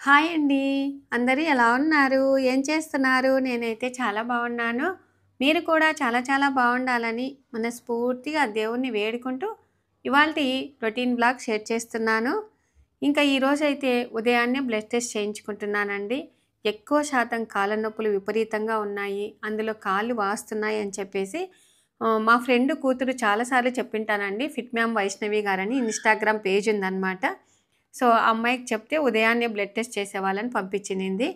Hi అండి. అందరూ ఎలా ఉన్నారు? ఏం చేస్తున్నారు? నేనైతే చాలా బాగున్నాను. మీరు కూడా చాలా చాలా బాగుండాలని మనస్ఫూర్తిగా దేవుణ్ణి వేడుకుంటూ ఇవాల్టి రొటీన్ బ్లాగ్ షేర్ చేస్తున్నాను. ఇంకా ఈరోజైతే ఉదయాన్నే బ్లడ్ టెస్ట్ చేయించుకుంటున్నానండి. ఎక్కువ శాతం కాళ్ళ నొప్పులు విపరీతంగా ఉన్నాయి. అందులో కాళ్ళు వాస్తున్నాయి అని చెప్పేసి మా ఫ్రెండ్ కూతురు చాలా సార్లు చెప్పింటానండి. ఫిట్ మ్యామ్ వైష్ణవి గారని ఇన్‌స్టాగ్రామ్ పేజ్ ఉందన్నమాట. సో, ఆ అమ్మాయికి చెప్తే ఉదయాన్నే బ్లడ్ టెస్ట్ చేసేవాళ్ళని పంపించినింది.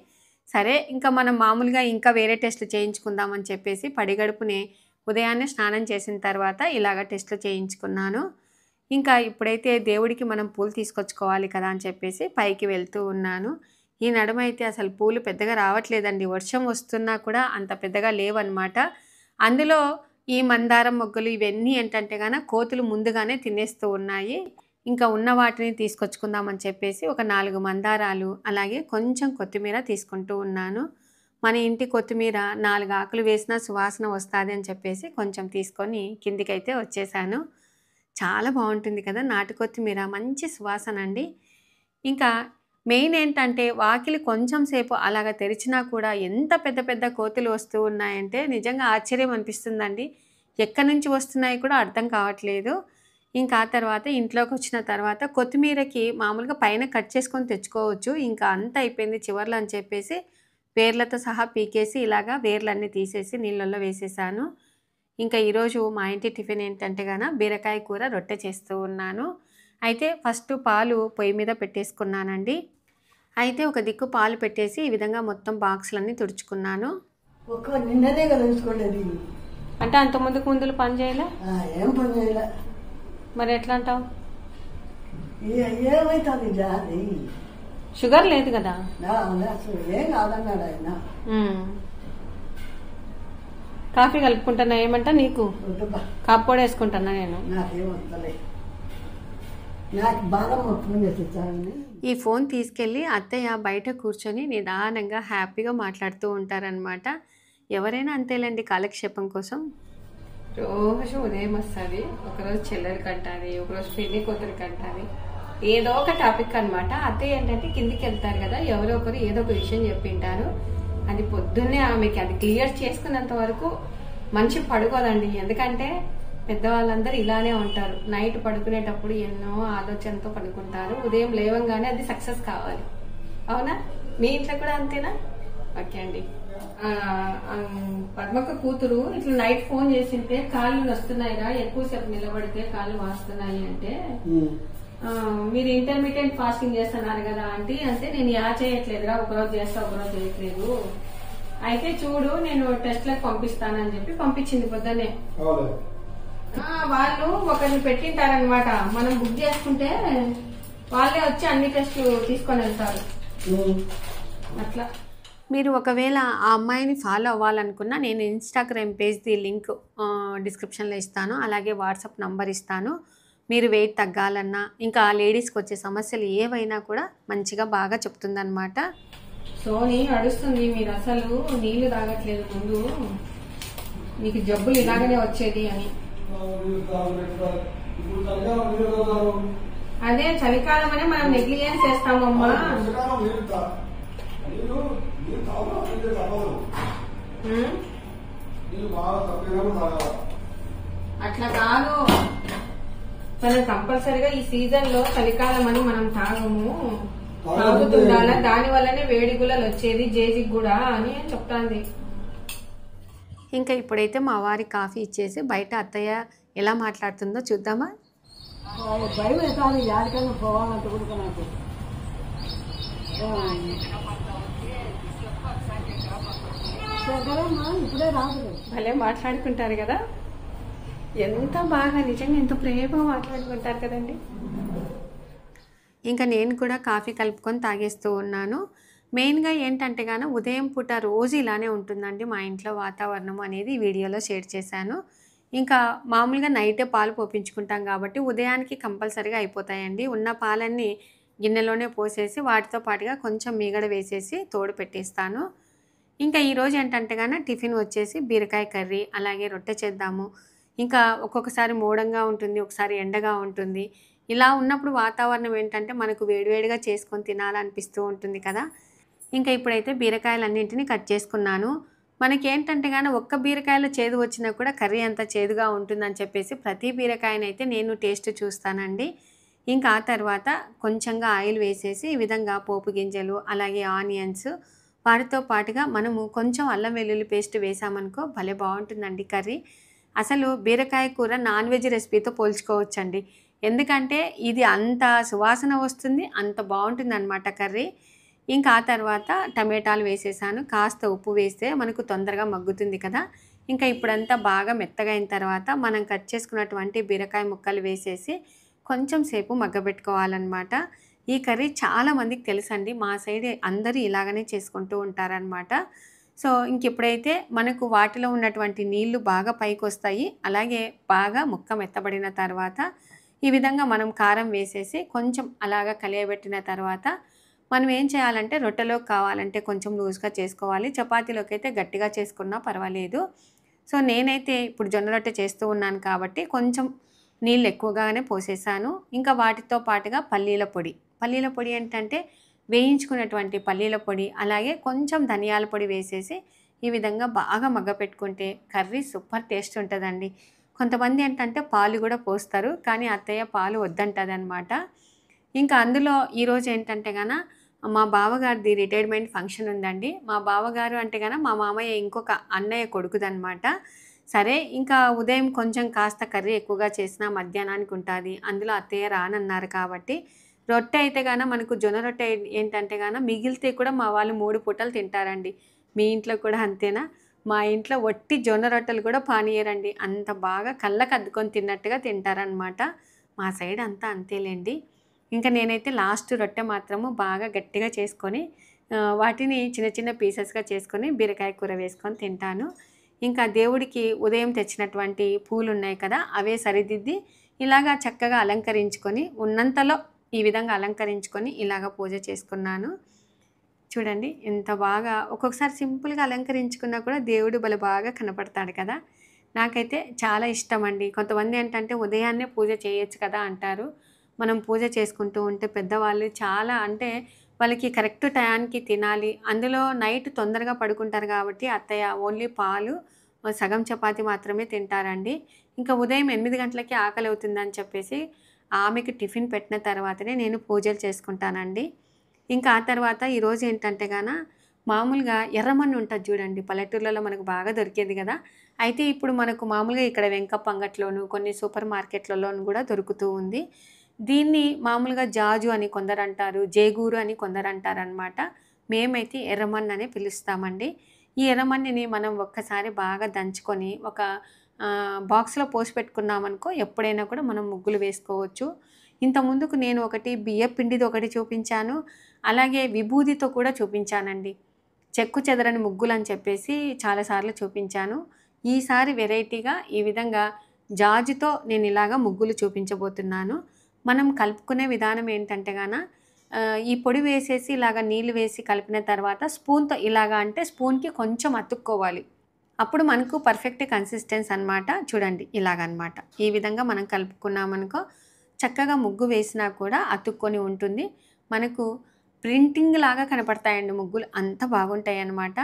సరే ఇంకా మనం మామూలుగా ఇంకా వేరే టెస్టులు చేయించుకుందామని చెప్పేసి పడిగడుపునే ఉదయాన్నే స్నానం చేసిన తర్వాత ఇలాగ టెస్టులు చేయించుకున్నాను. ఇంకా ఇప్పుడైతే దేవుడికి మనం పూలు తీసుకొచ్చుకోవాలి కదా అని చెప్పేసి పైకి వెళ్తూ ఉన్నాను. ఈ నడుమైతే అసలు పూలు పెద్దగా రావట్లేదండి. వర్షం వస్తున్నా కూడా అంత పెద్దగా లేవన్నమాట. అందులో ఈ మందారం మొగ్గలు ఇవన్నీ ఏంటంటే కోతులు ముందుగానే తినేస్తూ ఉన్నాయి. ఇంకా ఉన్న వాటిని తీసుకొచ్చుకుందామని చెప్పేసి ఒక 4 మందారాలు, అలాగే కొంచెం కొత్తిమీర తీసుకుంటూ ఉన్నాను. మన ఇంటి కొత్తిమీర 4 ఆకులు వేసినా సువాసన వస్తాది అని చెప్పేసి కొంచెం తీసుకొని కిందికైతే వచ్చేసాను. చాలా బాగుంటుంది కదా నాటు కొత్తిమీర, మంచి సువాసన అండి. ఇంకా మెయిన్ ఏంటంటే వాకిలి కొంచెం సేపు అలాగ తెరిచినా కూడా ఎంత పెద్ద పెద్ద కోతులు వస్తూ ఉన్నాయంటే నిజంగా ఆశ్చర్యం అనిపిస్తుందండి. ఎక్కడి నుంచి వస్తున్నాయి కూడా అర్థం కావట్లేదు. ఇంకా ఆ తర్వాత ఇంట్లోకి వచ్చిన తర్వాత కొత్తిమీరకి మామూలుగా పైన కట్ చేసుకొని తెచ్చుకోవచ్చు. ఇంకా అంతా అయిపోయింది చివర్లో అని చెప్పేసి వేర్లతో సహా పీకేసి ఇలాగా వేర్లన్నీ తీసేసి నీళ్ళల్లో వేసేసాను. ఇంకా ఈరోజు మా ఇంటి టిఫిన్ ఏంటంటే బీరకాయ కూర, రొట్టె చేస్తూ ఉన్నాను. అయితే ఫస్ట్ పాలు పొయ్యి మీద పెట్టేసుకున్నానండి. అయితే ఒక దిక్కు పాలు పెట్టేసి ఈ విధంగా మొత్తం బాక్సులన్నీ తుడుచుకున్నాను. నిన్ననే కదా ఉంచుకోండి. అంటే అంత ముందులు పని చేయలే? ఏం పని చేయలే. మరి ఎట్లా అంటావు? ఏమైతుంది జాతి? షుగర్ లేదు కదా? ఏం కాదన్నాడు ఆయన. కాఫీ కలుపుకుంటున్నా ఏమంటా నీకు? కాప్పొడి వేసుకుంటున్నా నేను. నాకేం వస్తలే, నాకు బాగా ఫోన్ చేసి ఈ ఫోన్ తీసుకెళ్ళి అత్తయ్య బయట కూర్చొని నిదానంగా హ్యాపీగా మాట్లాడుతూ ఉంటారనమాట. ఎవరైనా అంతేలేండి కాలక్షేపం కోసం. రోజు ఉదయం వస్తుంది, ఒకరోజు చెల్లెలకి అంటుంది, ఒకరోజు పిల్లి కూతురికి అంటుంది, ఏదో ఒక టాపిక్ అనమాట. అత్తయ్య ఏంటంటే కిందికి వెళ్తారు కదా, ఎవరో ఒకరు ఏదో ఒక విషయం చెప్పింటారు. అది పొద్దున్నే ఆమెకి అది క్లియర్ చేసుకున్నంత వరకు మనిషి పడుకోదండి. ఎందుకంటే పెద్దవాళ్ళందరూ ఇలానే ఉంటారు. నైట్ పడుకునేటప్పుడు ఎన్నో ఆలోచనతో పడుకుంటారు. ఉదయం లేవంగానే అది సక్సెస్ కావాలి. అవునా? మీ ఇంట్లో కూడా అంతేనా? ఓకే అండి. పద్మక్క కూతురు ఇట్లా నైట్ ఫోన్ చేసింటే కాళ్ళు వస్తున్నాయిరా, ఎక్కువసేపు నిలబడితే కాళ్ళు వాస్తున్నాయి అంటే, మీరు ఇంటర్మీడియట్ ఫాస్టింగ్ చేస్తున్నారు కదా ఆంటీ అంటే, నేను చేయట్లేదురా, ఒకరోజు చేస్తా ఒకరోజు చేయట్లేదు. అయితే చూడు నేను టెస్ట్లకు పంపిస్తానని చెప్పి పంపించింది పొద్దున్నే. వాళ్ళు ఒకరిని పెట్టింటారనమాట, మనం బుక్ చేసుకుంటే వాళ్ళే వచ్చి అన్ని టెస్టులు తీసుకొని వెళ్తారు. అట్లా మీరు ఒకవేళ ఆ అమ్మాయిని ఫాలో అవ్వాలనుకున్నా నేను ఇన్స్టాగ్రామ్ పేజ్ది లింక్ డిస్క్రిప్షన్లో ఇస్తాను, అలాగే వాట్సాప్ నంబర్ ఇస్తాను. మీరు వెయిట్ తగ్గాలన్నా ఇంకా లేడీస్కి వచ్చే సమస్యలు ఏవైనా కూడా మంచిగా బాగా చెప్తుందన్నమాట. సోని అడుస్తుంది, మీరు అసలు నీళ్లు తాగట్లేదు, ముందు మీకు జబ్బులు ఇలాగనే వచ్చేది అని. అదే చలికాలం అనే మనం నెగ్లిజెన్స్ చేస్తామమ్మా. అట్లా కాదు, మనం కంపల్సరిగా ఈ సీజన్ లో చలికాలం అని మనం తాగము, తాగుతుండాలా, దాని వల్లనే వేడి గుల్లలు వచ్చేది జేజికి కూడా అని చెప్తాంది. ఇంకా ఇప్పుడైతే మా వారి కాఫీ ఇచ్చేసి బయట అత్తయ్య ఎలా మాట్లాడుతుందో చూద్దామా. భయం వేసాలి, యాడికైనా పోవాలంటే కూడా నాకు. ఇప్పుడే రాదు. భలే మాట్లాడుకుంటారు కదా, ఎంత బాగా నిజంగా ఎంత ప్రేమగా మాట్లాడుకుంటారు కదండి. ఇంకా నేను కూడా కాఫీ కలుపుకొని తాగేస్తూ ఉన్నాను. మెయిన్గా ఏంటంటే ఉదయం పూట రోజు ఇలానే ఉంటుందండి మా ఇంట్లో వాతావరణం అనేది వీడియోలో షేర్ చేశాను. ఇంకా మామూలుగా నైటే పాలు పోపించుకుంటాం కాబట్టి ఉదయానికి కంపల్సరీగా అయిపోతాయండి. ఉన్న పాలన్నీ గిన్నెలోనే పోసేసి వాటితో పాటుగా కొంచెం మీగడ వేసేసి తోడు పెట్టేస్తాను. ఇంకా ఈరోజు ఏంటంటే టిఫిన్ వచ్చేసి బీరకాయ కర్రీ, అలాగే రొట్టె చేద్దాము. ఇంకా ఒక్కొక్కసారి మోడంగా ఉంటుంది, ఒకసారి ఎండగా ఉంటుంది. ఇలా ఉన్నప్పుడు వాతావరణం ఏంటంటే మనకు వేడివేడిగా చేసుకొని తినాలనిపిస్తూ ఉంటుంది కదా! ఇంకా ఇప్పుడైతే బీరకాయలన్నింటినీ కట్ చేసుకున్నాను. మనకేంటంటే గాని ఒక్క బీరకాయలో చేదు వచ్చినా కూడా కర్రీ అంతా చేదుగా ఉంటుందని చెప్పేసి ప్రతి బీరకాయనైతే నేను టేస్ట్ చూస్తానండి. ఇంకా ఆ తర్వాత కొంచెంగా ఆయిల్ వేసేసి ఈ విధంగా పోపు గింజలు, అలాగే ఆనియన్స్ వాటితో పాటుగా మనము కొంచెం అల్లం వెల్లుల్లి పేస్ట్ వేసామనుకో భలే బావుంటుందండి కర్రీ. అసలు బీరకాయ కూర నాన్ వెజ్ రెసిపీతో పోల్చుకోవచ్చండి. ఎందుకంటే ఇది అంత సువాసన వస్తుంది. అంత బావుంటుందనమాట కర్రీ. ఇంకా ఆ తర్వాత టమాటాలు వేసేసాను. కాస్త ఉప్పు వేస్తే మనకు తొందరగా మగ్గుతుంది కదా! ఇంకా ఇప్పుడంతా బాగా మెత్తగా అయిన తర్వాత మనం కట్ చేసుకున్నటువంటి బీరకాయ ముక్కలు వేసేసి కొంచెం సేపు మగ్గబెట్టుకోవాలనమాట. ఈ కర్రీ చాలా మందికి తెలుసండి. మా సైడ్ అందరూ ఇలాగనే చేసుకుంటూ ఉంటారనమాట. సో, ఇంకిప్పుడైతే మనకు వాటిలో ఉన్నటువంటి నీళ్లు బాగా పైకొస్తాయి. అలాగే బాగా ముక్క మెత్తబడిన తర్వాత ఈ విధంగా మనం కారం వేసేసి కొంచెం అలాగా కలియబెట్టిన తర్వాత మనం ఏం చేయాలంటే రొట్టెలోకి కావాలంటే కొంచెం లూజ్‌గా చేసుకోవాలి. చపాతీలోకైతే గట్టిగా చేసుకున్నా పర్వాలేదు. సో, నేనైతే ఇప్పుడు జొన్న రొట్టె చేస్తూ ఉన్నాను కాబట్టి కొంచెం నీళ్ళు ఎక్కువగానే పోసేసాను. ఇంకా వాటితో పాటుగా పల్లీల పొడి. పల్లీల పొడి ఏంటంటే వేయించుకున్నటువంటి పల్లీల పొడి, అలాగే కొంచెం ధనియాల పొడి వేసేసి ఈ విధంగా బాగా మగ్గపెట్టుకుంటే కర్రీ సూపర్ టేస్ట్ ఉంటదండి. కొంతమంది ఏంటంటే పాలు గూడా పోస్తారు. కానీ అత్తయ్య పాలు వద్దంటదనమాట. ఇంకా అందులో ఈరోజు ఏంటంటే మా బావగారిది రిటైర్మెంట్ ఫంక్షన్ ఉందండి. మా బావగారు అంటే మా మామయ్య ఇంకొక అన్నయ్య కొడుకుదనమాట. సరే ఇంకా ఉదయం కొంచెం కాస్త కర్రీ ఎక్కువగా చేసినా మధ్యాహ్నానికి ఉంటాది. అందులో అత్తయ్య రానన్నారు కాబట్టి రొట్టె అయితే మనకు జొన్న రొట్టె ఏంటంటే మిగిలితే కూడా మా వాళ్ళు 3 పూటలు తింటారండి. మీ ఇంట్లో కూడా అంతేనా? మా ఇంట్లో వట్టి జొన్న రొట్టెలు కూడా పానీయరండి. అంత బాగా కళ్ళకు అద్దుకొని తిన్నట్టుగా తింటారనమాట. మా సైడ్ అంతా అంతేలెండి. ఇంకా నేనైతే లాస్ట్ రొట్టె మాత్రము బాగా గట్టిగా చేసుకొని వాటిని చిన్న చిన్న పీసెస్‌గా చేసుకొని బీరకాయ కూర వేసుకొని తింటాను. ఇంకా దేవుడికి ఉదయం తెచ్చినటువంటి పూలున్నాయి కదా! అవే సరిదిద్ది ఇలాగా చక్కగా అలంకరించుకొని ఉన్నంతలో ఈ విధంగా అలంకరించుకొని ఇలాగ పూజ చేసుకున్నాను. చూడండి ఎంత బాగా ఒక్కొక్కసారి సింపుల్‌గా అలంకరించుకున్నా కూడా దేవుడు భలే బాగా కనపడతాడు కదా! నాకైతే చాలా ఇష్టమండి. కొంతమంది ఏంటంటే ఉదయాన్నే పూజ చేయొచ్చు కదా అంటారు. మనం పూజ చేసుకుంటూ ఉంటే పెద్దవాళ్ళు చాలా అంటే వాళ్ళకి కరెక్ట్ టయానికి తినాలి. అందులో నైట్ తొందరగా పడుకుంటారు కాబట్టి అత్తయ్య ఓన్లీ పాలు, సగం చపాతీ మాత్రమే తింటారండి. ఇంకా ఉదయం 8 గంటలకి ఆకలవుతుందని చెప్పేసి ఆమెకి టిఫిన్ పెట్టిన తర్వాతనే నేను పూజలు చేసుకుంటానండి. ఇంకా ఆ తర్వాత ఈరోజు ఏంటంటే మామూలుగా ఎర్రమన్ను ఉంటది చూడండి. పల్లెటూర్లలో మనకు బాగా దొరికేది గదా! అయితే ఇప్పుడు మనకు మామూలుగా ఇక్కడ వెంకప్ప అంగట్లోను, కొన్ని సూపర్ మార్కెట్‌లలోను గూడా దొరుకుతూ ఉంది. దీన్ని మామూలుగా జాజు అని కొందరంటారు, జేగూరు అని కొందరంటారనమాట. మేమైతే ఎర్రమన్ననే పిలుస్తామండి. ఈ ఎర్రమన్నిని మనం ఒక్కసారి బాగా దంచుకొని ఒక బాక్స్‌లో పోసి పెట్టుకున్నామనుకో ఎప్పుడైనా కూడా మనం ముగ్గులు వేసుకోవచ్చు. ఇంతకుముందుకు నేను ఒకటి బియ్యపిండిది ఒకటి చూపించాను. అలాగే విభూదితో కూడా చూపించానండి. చెక్కు చెదరని ముగ్గులని చెప్పేసి చాలా సార్లు చూపించాను. ఈసారి వెరైటీగా ఈ విధంగా జాజుతో నేనిలాగా ముగ్గులు చూపించబోతున్నాను. మనం కలుపుకునే విధానం ఏంటంటే ఈ పొడి వేసేసి ఇలాగ నీళ్లు వేసి కలిపిన తర్వాత స్పూన్‌తో ఇలాగ అంటే స్పూన్‌కి కొంచెం అతుక్కోవాలి. అప్పుడు మనకు పర్ఫెక్ట్ కన్సిస్టెన్స్ అనమాట. చూడండి ఇలాగనమాట. ఈ విధంగా మనం కలుపుకున్నామనుకో చక్కగా ముగ్గు వేసినా కూడా అతుక్కొని ఉంటుంది. మనకు ప్రింటింగ్ లాగా కనపడతాయండి ముగ్గులు. అంత బాగుంటాయన్నమాట.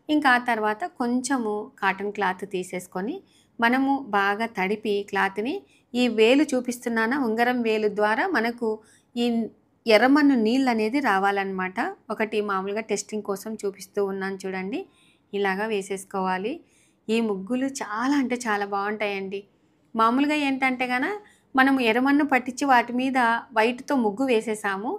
ఇంకా ఆ తర్వాత కొంచెము కాటన్ క్లాత్ తీసేసుకొని మనము బాగా తడిపి క్లాత్‌ని ఈ వేలు చూపిస్తున్నానా ఉంగరం వేలు ద్వారా మనకు ఈ ఎర్రమన్ను నీళ్ళనేది రావాలనమాట. ఒకటి మామూలుగా టెస్టింగ్ కోసం చూపిస్తూ ఉన్నాను చూడండి. ఇలాగా వేసేసుకోవాలి. ఈ ముగ్గులు చాలా అంటే చాలా బావుంటాయండి. మామూలుగా ఏంటంటే మనం ఎర్రమన్ను పట్టించి వాటి మీద వైట్‌తో ముగ్గు వేసేసాము.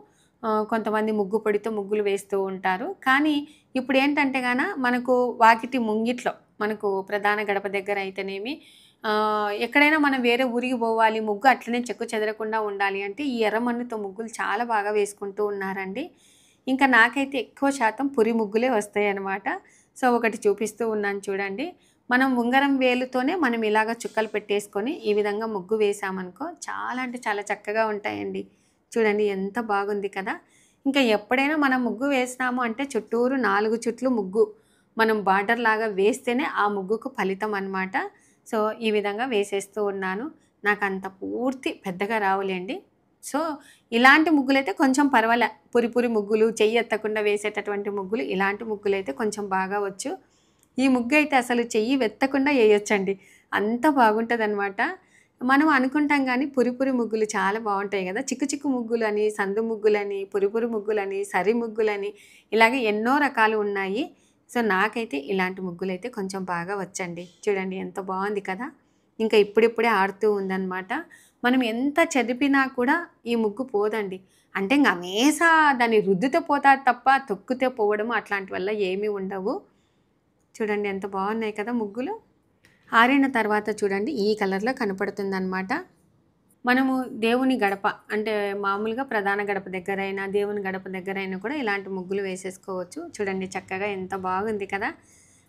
కొంతమంది ముగ్గు పొడితో ముగ్గులు వేస్తూ ఉంటారు. కానీ ఇప్పుడేంటంటే మనకు వాకిటి ముంగిట్లో మనకు ప్రధాన గడప దగ్గర అయితేనేమి ఎక్కడైనా మనం వేరే ఊరికి పోవాలి, ముగ్గు అట్లనే చెక్కు చెదరకుండా ఉండాలి అంటే ఈ ఎర్రమన్నుతో ముగ్గులు చాలా బాగా వేసుకుంటూ ఉన్నారండి. ఇంకా నాకైతే ఎక్కువ శాతం పురి ముగ్గులే వస్తాయన్నమాట. సో, ఒకటి చూపిస్తూ ఉన్నాను చూడండి. మనం ఉంగరం వేలుతోనే మనం ఇలాగ చుక్కలు పెట్టేసుకొని ఈ విధంగా ముగ్గు వేసామనుకో చాలా అంటే చాలా చక్కగా ఉంటాయండి. చూడండి ఎంత బాగుంది కదా! ఇంకా ఎప్పుడైనా మనం ముగ్గు వేసినాము అంటే చుట్టూరు 4 చుట్లు ముగ్గు మనం బార్డర్ లాగా వేస్తేనే ఆ ముగ్గుకు ఫలితం అనమాట. సో, ఈ విధంగా వేసేస్తూ ఉన్నాను. నాకంత పూర్తి పెద్దగా రావులేండి. సో ఇలాంటి ముగ్గులైతే కొంచెం పర్వాలే. పురి ముగ్గులు, చెయ్యి ఎత్తకుండా వేసేటటువంటి ముగ్గులు, ఇలాంటి ముగ్గులైతే కొంచెం బాగా వచ్చు. ఈ ముగ్గైతే అసలు చెయ్యి వెత్తకుండా వేయొచ్చండి. అంత బాగుంటదనమాట. మనం అనుకుంటాం గానీ పురి ముగ్గులు చాలా బావుంటాయి గదా! చిక్కు ముగ్గులని, సందు ముగ్గులని, పురి ముగ్గులని, సరి ముగ్గులని ఇలాగ ఎన్నో రకాలు ఉన్నాయి. సో నాకైతే ఇలాంటి ముగ్గులైతే కొంచెం బాగా వచ్చండి. చూడండి ఎంత బావుంది కదా! ఇంకా ఇప్పుడిప్పుడే ఆడుతూ ఉందనమాట. మనం ఎంత చెదిపినా కూడా ఈ ముగ్గు పోదండి. అంటే ఇంక హమేషా దాన్ని రుద్దితే పోతాది తప్ప తొక్కితే పోవడం అట్లాంటివల్ల ఏమీ ఉండవు. చూడండి ఎంత బాగున్నాయి కదా ముగ్గులు. ఆరిన తర్వాత చూడండి ఈ కలర్‌లో కనపడుతుందనమాట. మనము దేవుని గడప అంటే మామూలుగా ప్రధాన గడప దగ్గరైనా, దేవుని గడప దగ్గరైనా కూడా ఇలాంటి ముగ్గులు వేసేసుకోవచ్చు. చూడండి చక్కగా ఎంత బాగుంది కదా!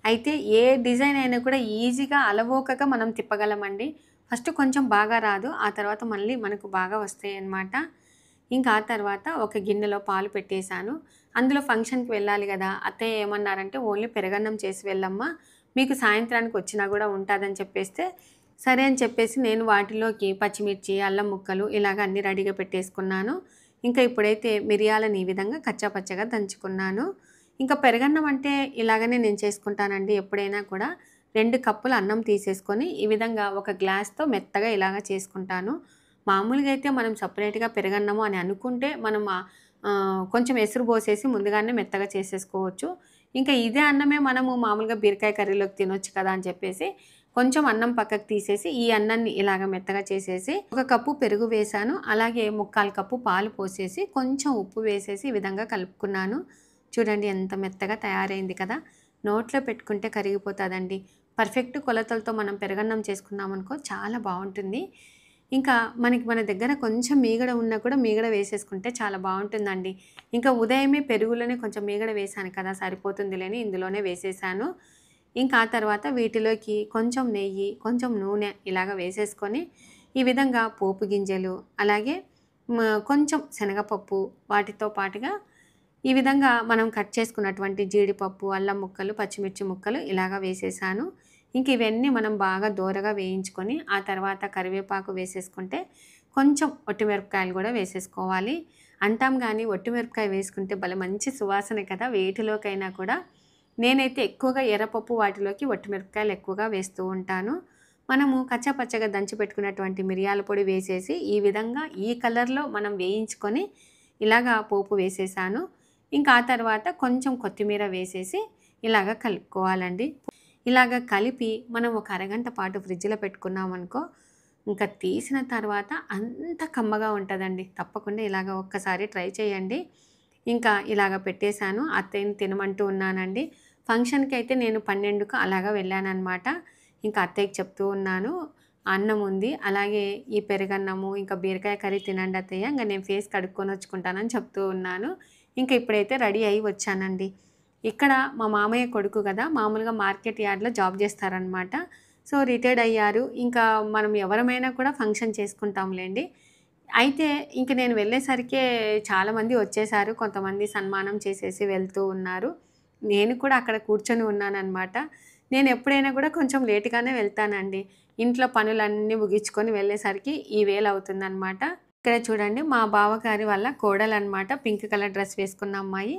అయితే ఏ డిజైన్ అయినా కూడా ఈజీగా అలవోకగా మనం తిప్పగలమండి. ఫస్ట్ కొంచెం బాగా రాదు. ఆ తర్వాత మళ్ళీ మనకు బాగా వస్తాయన్నమాట. ఇంకా ఆ తర్వాత ఒక గిన్నెలో పాలు పెట్టేశాను. అందులో ఫంక్షన్‌కి వెళ్ళాలి గదా! అత్తయ్య ఏమన్నారంటే, "ఓన్లీ పెరుగన్నం చేసి వెళ్ళమ్మా. మీకు సాయంత్రానికి వచ్చినా గూడా ఉంటాదని" చెప్పేస్తే, సరే అని చెప్పేసి నేను వాటిలోకి పచ్చిమిర్చి, అల్లం ముక్కలు ఇలాగ అన్నీ రెడీగా పెట్టేసుకున్నాను. ఇంకా ఇప్పుడైతే మిరియాలని ఈ విధంగా కచ్చా పచ్చగా దంచుకున్నాను. ఇంకా పెరుగన్నం అంటే ఇలాగనే నేను చేసుకుంటానండి ఎప్పుడైనా కూడా. 2 కప్పుల అన్నం తీసేసుకొని ఈ విధంగా ఒక గ్లాస్‌తో మెత్తగా ఇలాగ చేసుకుంటాను. మామూలుగా అయితే మనం సెపరేట్‌గా పెరుగన్నము అని అనుకుంటే మనం కొంచెం ఎసురు పోసేసి ముందుగానే మెత్తగా చేసేసుకోవచ్చు. ఇంకా ఇదే అన్నమే మనము మామూలుగా బీరకాయ కర్రీలోకి తినొచ్చు కదా అని చెప్పేసి కొంచెం అన్నం పక్కకు తీసేసి ఈ అన్నాన్ని ఇలాగ మెత్తగా చేసేసి 1 కప్పు పెరుగు వేశాను. అలాగే 3/4 కప్పు పాలు పోసేసి కొంచెం ఉప్పు వేసేసి ఈ విధంగా కలుపుకున్నాను. చూడండి ఎంత మెత్తగా తయారైంది కదా! నోట్లో పెట్టుకుంటే కరిగిపోతాదండి. పర్ఫెక్ట్ కొలతలతో మనం పెరుగన్నం చేసుకున్నామనుకో చాలా బావుంటుంది. ఇంకా మన దగ్గర కొంచెం మీగడ ఉన్నా కూడా మీగడ వేసేసుకుంటే చాలా బావుంటుందండి. ఇంకా ఉదయమే పెరుగులోనే కొంచెం మీగడ వేశాను కదా! సరిపోతుందిలే అని ఇందులోనే వేసేశాను. ఇంకా ఆ తర్వాత వీటిలోకి కొంచెం నెయ్యి, కొంచెం నూనె ఇలాగ వేసేసుకొని ఈ విధంగా పోపు గింజలు, అలాగే కొంచెం శనగపప్పు వాటితో పాటుగా ఈ విధంగా మనం కట్ చేసుకున్నటువంటి జీడిపప్పు, అల్లం ముక్కలు, పచ్చిమిర్చి ముక్కలు ఇలాగ వేసేశాను. ఇంక ఇవన్నీ మనం బాగా దోరగా వేయించుకొని ఆ తర్వాత కరివేపాకు వేసేసుకుంటే కొంచెం ఒట్టిమిరపకాయలు కూడా వేసేసుకోవాలి. అంటాం కానీ ఒట్టిమిరపకాయ వేసుకుంటే భలే మంచి సువాసన కదా! వేటిలోకైనా కూడా. నేనైతే ఎక్కువగా ఎర్రపప్పు వాటిలోకి ఒట్టిమిరపకాయలు ఎక్కువగా వేస్తూ ఉంటాను. మనము కచ్చా పచ్చగా దంచి పెట్టుకున్నటువంటి మిరియాల పొడి వేసేసి ఈ విధంగా ఈ కలర్‌లో మనం వేయించుకొని ఇలాగా పోపు వేసేసాను. ఇంకా ఆ తర్వాత కొంచెం కొత్తిమీర వేసేసి ఇలాగ కలుపుకోవాలండి. ఇలాగ కలిపి మనం ఒక అరగంట పాటు ఫ్రిడ్జ్‌లో పెట్టుకున్నామనుకో, ఇంకా తీసిన తర్వాత అంత కమ్మగా ఉంటదండి. తప్పకుండా ఇలాగ ఒక్కసారి ట్రై చేయండి. ఇంకా ఇలాగ పెట్టేశాను. అత్తయ్యని తినమంటూ ఉన్నానండి. ఫంక్షన్‌కైతే నేను 12కు అలాగా వెళ్ళాననమాట. ఇంకా అత్తయ్యకి చెప్తూ ఉన్నాను, అన్నం ఉంది. అలాగే ఈ పెరుగన్నము, ఇంకా బీరకాయ కర్రీ తినండి అత్తయ్య. ఇంక నేను ఫేస్ కడుక్కొని వచ్చుకుంటానని చెప్తూ ఉన్నాను. ఇంకా ఇప్పుడైతే రెడీ అయ్యి వచ్చానండి. ఇక్కడ మా మామయ్య కొడుకు గదా! మామూలుగా మార్కెట్ యార్డ్‌లో జాబ్ చేస్తారనమాట. సో, రిటైర్డ్ అయ్యారు. ఇంకా మనం ఎవరమైనా కూడా ఫంక్షన్ చేసుకుంటాంలెండి. అయితే ఇంక నేను వెళ్ళేసరికే చాలామంది వచ్చేసారు. కొంతమంది సన్మానం చేసేసి వెళ్తూ ఉన్నారు. నేను కూడా అక్కడ కూర్చొని ఉన్నాననమాట. నేను ఎప్పుడైనా కూడా కొంచెం లేట్‌గానే వెళ్తానండి. ఇంట్లో పనులన్నీ ముగించుకొని వెళ్ళేసరికి ఈ వేళవుతుందనమాట. ఇక్కడ చూడండి మా బావగారి వాళ్ళ కోడలనమాట. పింక్ కలర్ డ్రెస్ వేసుకున్న అమ్మాయి.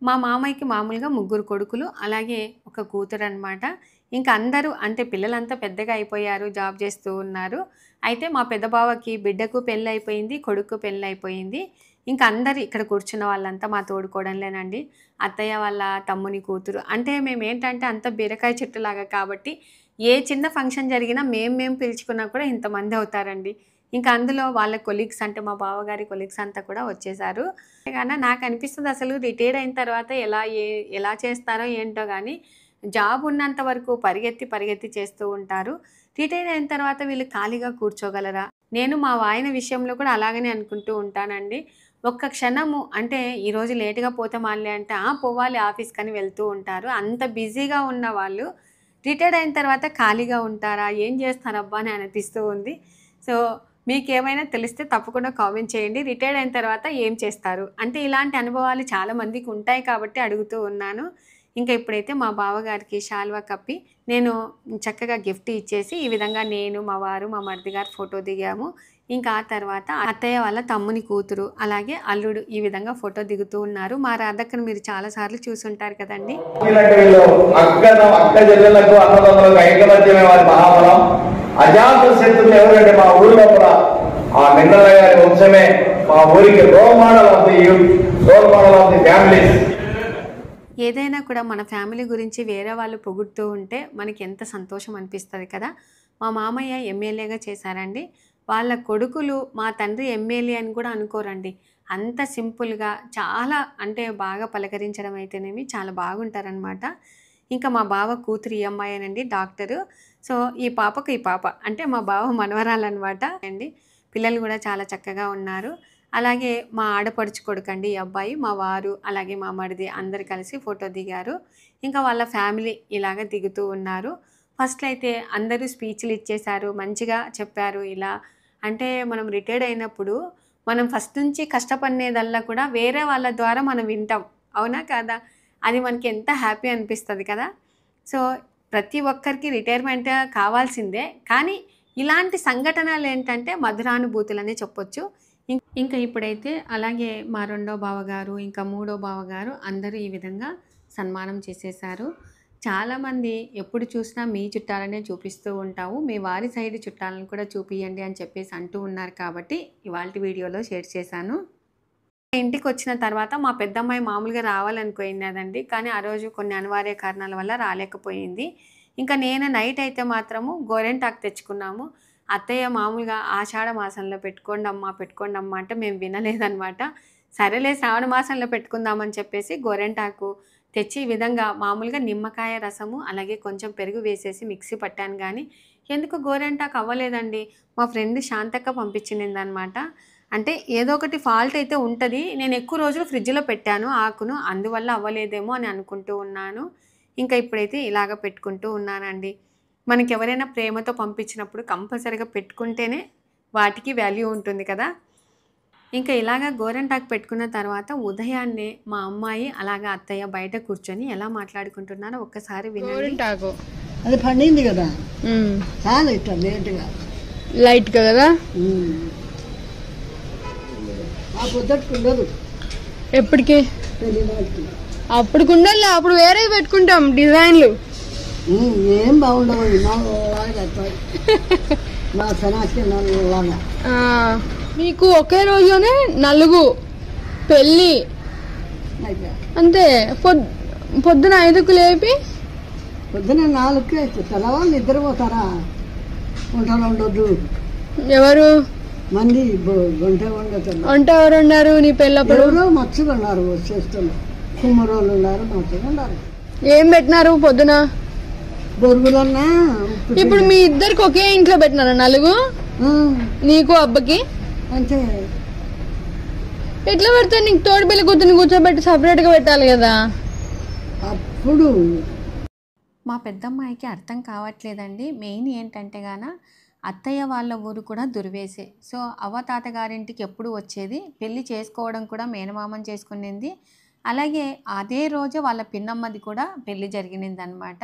మా మామయ్యకి మామూలుగా ముగ్గురు కొడుకులు, అలాగే ఒక కూతురనమాట. ఇంక అందరూ అంటే పిల్లలంతా పెద్దగా అయిపోయారు, జాబ్ చేస్తూ ఉన్నారు. అయితే మా పెద్ద బావకి బిడ్డకు పెళ్ళైపోయింది, కొడుకు పెళ్ళైపోయింది. ఇంక అందరూ ఇక్కడ కూర్చున్న వాళ్ళంతా మా తోడికోడళ్ళేనండి. అత్తయ్య వాళ్ళ తమ్ముని కూతురు. అంటే మేమేంటంటే అంత బీరకాయ చెట్టులాగా కాబట్టి ఏ చిన్న ఫంక్షన్ జరిగినా మేము పిలుచుకున్నా కూడా ఇంతమంది అవుతారండి. ఇంకా అందులో వాళ్ళ కొలీగ్స్ అంటే మా బావగారి కొలీగ్స్ అంతా కూడా వచ్చేసారు. గాన నాకనిపిస్తది అసలు రిటైర్డ్ అయిన తర్వాత ఎలా చేస్తారో ఏంటో గానీ, జాబ్ ఉన్నంత వరకు పరిగెత్తి చేస్తూ ఉంటారు. రిటైర్డ్ అయిన తర్వాత వీళ్ళు ఖాళీగా కూర్చోగలరా? నేను మా వాయన విషయంలో కూడా అలాగనే అనుకుంటూ ఉంటానండి. ఒక్క క్షణము అంటే ఈరోజు లేట్‌గా పోతామాన్లే అంటే, పోవాలి ఆఫీస్‌కని వెళ్తూ ఉంటారు. అంత బిజీగా ఉన్న వాళ్ళు రిటైర్డ్ అయిన తర్వాత ఖాళీగా ఉంటారా? ఏం చేస్తారబ్బా అని అనిపిస్తూ ఉంది. సో, మీకేమైనా తెలిస్తే తప్పకుండా కామెంట్ చేయండి. రిటైర్డ్ అయిన తర్వాత ఏం చేస్తారు? అంటే ఇలాంటి అనుభవాలు చాలా మందికి ఉంటాయి కాబట్టి అడుగుతూ ఉన్నాను. ఇంకా ఇప్పుడైతే మా బావగారికి శాల్వా కప్పి నేను చక్కగా గిఫ్ట్ ఇచ్చేసి ఈ విధంగా నేను మా వారు మా మరిది గారు ఫోటో దిగాము. ఇంకా ఆ తర్వాత అత్తయ్య వాళ్ళ తమ్ముని కూతురు అలాగే అల్లుడు ఈ విధంగా ఫోటో దిగుతూ ఉన్నారు. మా రాధక్కను మీరు చాలా సార్లు చూసుంటారు కదండి. అక్క చెల్లెలకు అన్నదమ్ములకు ఐకమత్యమే వారి మహాబలం. అజాత శత్రులు ఎవరంటే మా ఊరిలో కూడా ఆ నిన్నల గారి వంశమే మా ఊరికి role model of the youth, role model of the families. ఏదైనా కూడా మన ఫ్యామిలీ గురించి వేరే వాళ్ళు పొగుడుతూ ఉంటే మనకి ఎంత సంతోషం అనిపిస్తుంది కదా. మా మామయ్య ఎమ్మెల్యేగా చేశారండి. వాళ్ళ కొడుకులు మా తండ్రి ఎమ్మెల్యే అని కూడా అనుకోరండి. అంత సింపుల్గా చాలా అంటే బాగా పలకరించడం అయితేనేమి చాలా బాగుంటారనమాట. ఇంకా మా బావ కూతురు ఈ అమ్మాయేనండి, డాక్టరు. సో ఈ పాపకు ఈ పాప అంటే మా బావ మనవరాలన్నమాట అండి. పిల్లలు కూడా చాలా చక్కగా ఉన్నారు. అలాగే మా ఆడపడుచు కొడుకండి ఈ అబ్బాయి, మా వారు అలాగే మా మరిది అందరు కలిసి ఫోటో దిగారు. ఇంకా వాళ్ళ ఫ్యామిలీ ఇలాగ దిగుతూ ఉన్నారు. ఫస్ట్లో అయితే అందరూ స్పీచ్లు ఇచ్చేశారు, మంచిగా చెప్పారు. ఇలా అంటే మనం రిటైర్డ్ అయినప్పుడు మనం ఫస్ట్ నుంచి కష్టపడినదల్లా కూడా వేరే వాళ్ళ ద్వారా మనం వింటాం, అవునా కాదా? అది మనకి ఎంత హ్యాపీ అనిపిస్తుంది కదా. సో ప్రతి ఒక్కరికి రిటైర్మెంట్ కావాల్సిందే, కానీ ఇలాంటి సంఘటనలు ఏంటంటే మధురానుభూతులనే చెప్పొచ్చు. ఇంకా ఇప్పుడైతే అలాగే మా రెండో బావగారు ఇంకా మూడో బావగారు అందరూ ఈ విధంగా సన్మానం చేసేసారు. చాలామంది ఎప్పుడు చూసినా మీ చుట్టాలనే చూపిస్తూ ఉంటావు, మీ వారి సైడ్ చుట్టాలను కూడా చూపియండి అని చెప్పేసి అంటూ ఉన్నారు. కాబట్టి ఇవాళ వీడియోలో షేర్ చేశాను. ఇంటికి వచ్చిన తర్వాత మా పెద్దమ్మాయి మామూలుగా రావాలనుకున్నదండి, కానీ ఆ రోజు కొన్ని అనివార్య కారణాల వల్ల రాలేకపోయింది. ఇంకా నేను నైట్ అయితే మాత్రము గోరెంటాకు తెచ్చుకున్నాము. అత్తయ్య మామూలుగా ఆషాఢ మాసంలో పెట్టుకోండి అమ్మ అంటే మేము వినలేదన్నమాట. సరేలే శ్రావణ మాసంలో పెట్టుకుందామని చెప్పేసి గోరెంటాకు తెచ్చి ఈ విధంగా మామూలుగా నిమ్మకాయ రసము అలాగే కొంచెం పెరుగు వేసేసి మిక్సీ పట్టాను. కానీ ఎందుకు గోరెంటాకు అవ్వలేదండి. మా ఫ్రెండ్ శాంతక్క పంపించిందనమాట. అంటే ఏదో ఒకటి ఫాల్ట్ అయితే ఉంటుంది. నేను ఎక్కువ రోజులు ఫ్రిడ్జ్లో పెట్టాను ఆకును, అందువల్ల అవ్వలేదేమో అని అనుకుంటూ ఉన్నాను. ఇంకా ఇప్పుడైతే ఇలాగ పెట్టుకుంటూ ఉన్నానండి. మనకి ఎవరైనా ప్రేమతో పంపించినప్పుడు కంపల్సరీగా పెట్టుకుంటేనే వాటికి వాల్యూ ఉంటుంది కదా. ఇంకా ఇలాగ గోరెంటాకు పెట్టుకున్న తర్వాత ఉదయాన్నే మా అమ్మాయి అలాగా అత్తయ్య బయట కూర్చొని ఎలా మాట్లాడుకుంటున్నారో ఒక్కసారి వినండి. అది పండింది కదా, చాలా ఇష్టం లేట్గా లైట్గా కదా. ఆ పొద్దుకుండదు ఎప్పటికి పెళ్లి నాటికి. అప్పుడు కుండలే, అప్పుడు వేరే పెట్టుకుంటాం డిజైన్లు. ఏం బాగుండవు, నల్లలాగా వస్తాయి. మా సనాకి నల్లలాగా. మీకు ఒకే రోజునే నలుగు పెళ్ళి అంతే. పొద్దున 5కు లేపి పొద్దున 4కి తెల్లవాళ్ళు నిద్రపోతారా, వంటలు ఉండొద్దు. ఎవరు మంది వంట వండుతున్నారు. వంట ఎవరు ఉన్నారు నీ పెళ్ళప్పుడు? ఎవరో మచ్చులు ఉన్నారు చేస్తున్నారు, కుమ్మరోళ్ళు ఉన్నారు, మచ్చులు ఉన్నారు. ఏం పెట్టినారు పొద్దున? బొరుగులన్నా. ఇప్పుడు మీ ఇద్దరికి ఒకే ఇంట్లో పెట్టినారా నలుగు? నీకు అబ్బకి అంతే. ఎట్లా పెడతా? నీకు తోడు పిల్ల కూతుర్ని కూర్చోబెట్టి సపరేట్ గా పెట్టాలి కదా. అప్పుడు మా పెద్దమ్మాయికి అర్థం కావట్లేదండి. మెయిన్ ఏంటంటే గాన అత్తయ్య వాళ్ళ ఊరు కూడా దుర్వేసే. సో అవ్వ తాతగారింటికి ఎప్పుడు వచ్చేది, పెళ్ళి చేసుకోవడం కూడా మేనమామని చేసుకునింది. అలాగే అదే రోజు వాళ్ళ పిన్నమ్మది కూడా పెళ్ళి జరిగినింది అనమాట.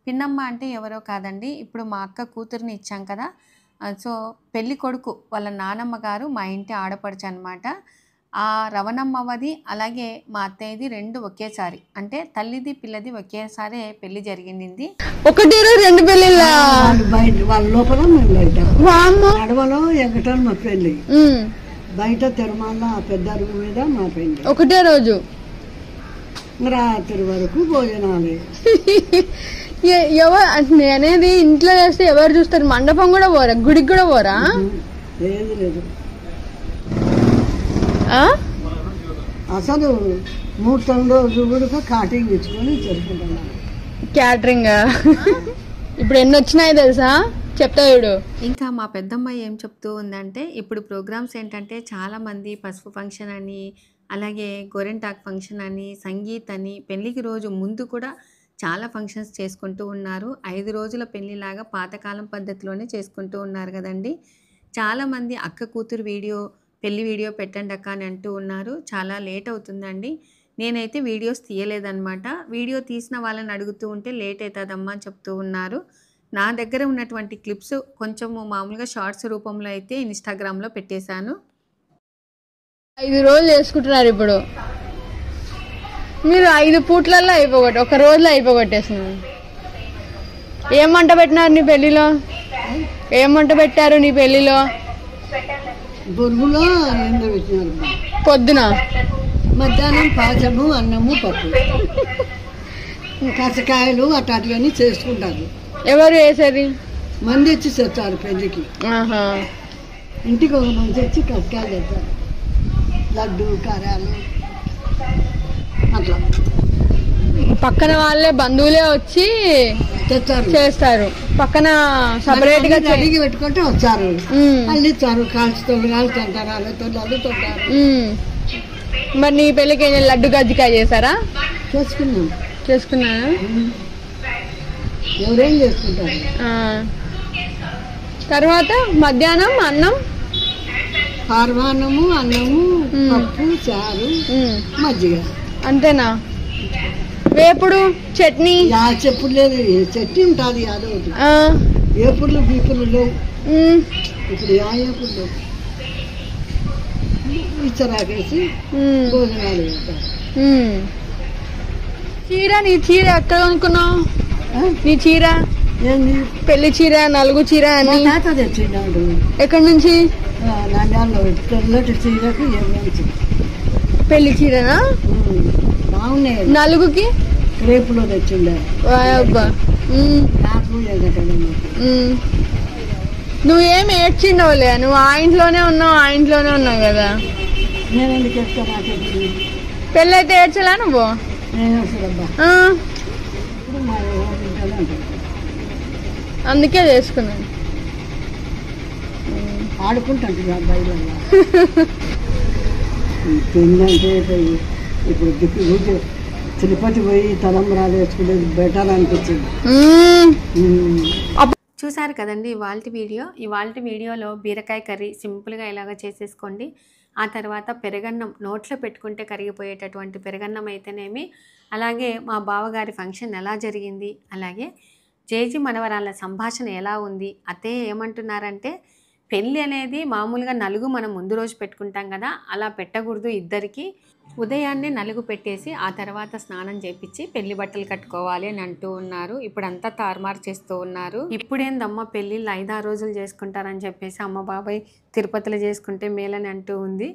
పిన్నమ్మ అంటే ఎవరో కాదండి, ఇప్పుడు మా అక్క కూతుర్ని ఇచ్చాం కదా, సో పెళ్ళి కొడుకు వాళ్ళ నానమ్మ గారు మా ఇంటి ఆడపడుచు అనమాట. ఆ రవణమ్మవది అలాగే మా అత్తయ్యది రెండు ఒకేసారి, అంటే తల్లిది పిల్లది ఒకేసారి పెళ్లి జరిగింది. ఒకటి 2 పెళ్ళిళ్ళ బయట వాళ్ళ లోపల అడవలో ఎగటం మా పెళ్ళి, బయట తిరుమల పెద్ద అరుగు మీద మా పెళ్ళి ఒకటే రోజు. రాత్రి వరకు భోజనాలు. ఎవరు అనేది ఇంట్లో చేస్తే ఎవరు చూస్తారు? మండపం కూడా పోరా, గుడికి కూడా పోరా? లేదు లేదు, అసలు ముహూర్తం రోజు కూడా కాటింగ్ తెచ్చుకొని జరుపుకుంటున్నాను. క్యాటరింగ్ ఇప్పుడు ఎన్ని వచ్చినాయి తెలుసా? చెప్తా చూడు. ఇంకా మా పెద్దమ్మాయి ఏం చెప్తూ ఉందంటే, ఇప్పుడు ప్రోగ్రామ్స్ ఏంటంటే చాలామంది పసుపు ఫంక్షన్ అని అలాగే గోరెంటాక్ ఫంక్షన్ అని సంగీత్ అని పెళ్ళికి రోజు ముందు కూడా చాలా ఫంక్షన్స్ చేసుకుంటూ ఉన్నారు. 5 రోజుల పెళ్ళిలాగా పాతకాలం పద్ధతిలోనే చేసుకుంటూ ఉన్నారు కదండి. చాలామంది అక్క కూతురు వీడియో పెళ్ళి వీడియో పెట్టండి అక్క అని అంటూ ఉన్నారు. చాలా లేట్ అవుతుందండి. నేనైతే వీడియోస్ తీయలేదన్నమాట. వీడియో తీసిన వాళ్ళని అడుగుతూ ఉంటే లేట్ అవుతుందమ్మా అని చెప్తూ ఉన్నారు. నా దగ్గర ఉన్నటువంటి క్లిప్స్ కొంచెము మామూలుగా షార్ట్స్ రూపంలో అయితే ఇన్స్టాగ్రామ్లో పెట్టేశాను. 5 రోజులు చేసుకుంటున్నారు ఇప్పుడు. మీరు 5 పూట్లలో ఒక రోజులో అయిపోగొట్టేస్తున్నారు. ఏం వంట పెట్టినారు నీ పెళ్లిలో? ఏం వంట పెట్టారు నీ పెళ్లిలో? బొరుగులో ఎండ పెట్టినారు. పొద్దున మధ్యాహ్నం పాచము, అన్నము, పప్పు, కసకాయలు అట్లాంటివన్నీ చేసుకుంటారు. ఎవరు వేసేది? మంది వచ్చి చేస్తారు పెళ్లికి. ఆహా. ఇంటికి ఒక మంచి వచ్చి కసకాయలు చేస్తారు, లడ్డు కారాలు అట్లా. పక్కన వాళ్ళే బంధువులే వచ్చి తెచ్చారు, చేస్తారు. పక్కన సపరేట్ గా కడిగి పెట్టుకుంటే వచ్చారు, అల్లిస్తారు. కాల్చుతారు, కాల్చుంటారు, అల్లుతారు, అల్లుతుంటారు. మరి నీ పెళ్ళికి లడ్డు గజ్జికాయ చేశారా? చేసుకున్నారా? ఎవరేం చేసుకుంటారు. తర్వాత మధ్యాహ్నం అన్నం, పార్వాన్నము, అన్నము, పప్పు, చారు, మజ్జిగ. అంతేనా? వేపుడు చట్నీ? చెప్పుడు లేదు, చట్నీ ఉంటుంది అదొకటి. ఏపుర్లు బీపుర్లు లేవు ఇప్పుడు. ఏపుడు లేవు. ఇచ్చరాకేసి భోజనాలు పెడతారు. చీర, నీ చీర ఎక్కడ కొనుక్కున్నావు? నీ చీర ఏంది? పెళ్లి చీర, నలుగు చీర అని తాత తెచ్చినాడు. ఎక్కడి నుంచి? నంద్యాలలో తెల్లటి చీరకు ఎర్రంచి. పెళ్లి చీరనా? బాగున్నాయి. నలుగుకి రేపులో తెచ్చిండే. నాకు నువ్వేం ఏడ్చిండవులే, నువ్వు ఆ ఇంట్లోనే ఉన్నావు కదా. నేను ఎందుకు చెప్తా? నాకు పెళ్ళి అయితే ఏడ్చలా నువ్వు? నేను వస్తుందబ్బా. ఇప్పుడు మా ఇంట్లోనే ఉంటాను. అందుకే చేసుకున్నాను. ఆడుకుంటాను అబ్బాయిలలో. తిందంటే ఇప్పుడు దిక్కు ఊరికి తిరుపతి పోయి తలంబరాలు వేసుకునేది బెటర్ అనిపించింది. చూసారు కదండి ఇవాళ వీడియోలో బీరకాయ కర్రీ సింపుల్గా ఇలాగ చేసేసుకోండి. ఆ తర్వాత పెరుగన్నం, నోట్లో పెట్టుకుంటే కరిగిపోయేటటువంటి పెరుగన్నం అయితేనేమి, అలాగే మా బావగారి ఫంక్షన్ ఎలా జరిగింది, అలాగే జేజీ మనవరాళ్ళ సంభాషణ ఎలా ఉంది. అత్తయ్య ఏమంటున్నారంటే, పెళ్ళి అనేది మామూలుగా నలుగు మనం ముందు రోజు పెట్టుకుంటాం కదా, అలా పెట్టకూడదు. ఇద్దరికి ఉదయాన్నే నలుగు పెట్టేసి ఆ తర్వాత స్నానం చేపించి పెళ్లి బట్టలు కట్టుకోవాలి అని అంటూ ఉన్నారు. ఇప్పుడంతా తారుమారు చేస్తూ ఉన్నారు. ఇప్పుడేందమ్మ పెళ్ళిళ్ళు 5-6 రోజులు చేసుకుంటారని చెప్పేసి అమ్మ బాబాయ్ తిరుపతిలో చేసుకుంటే మేలని అంటూ ఉంది.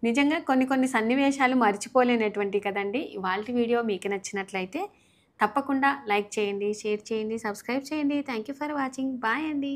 నిజంగా కొన్ని సన్నివేశాలు మర్చిపోలేనటువంటి కదండి. ఇవాళ వీడియో మీకు నచ్చినట్లయితే తప్పకుండా లైక్ చేయండి, షేర్ చేయండి, సబ్స్క్రైబ్ చేయండి. Thank you for watching. Bye అండి.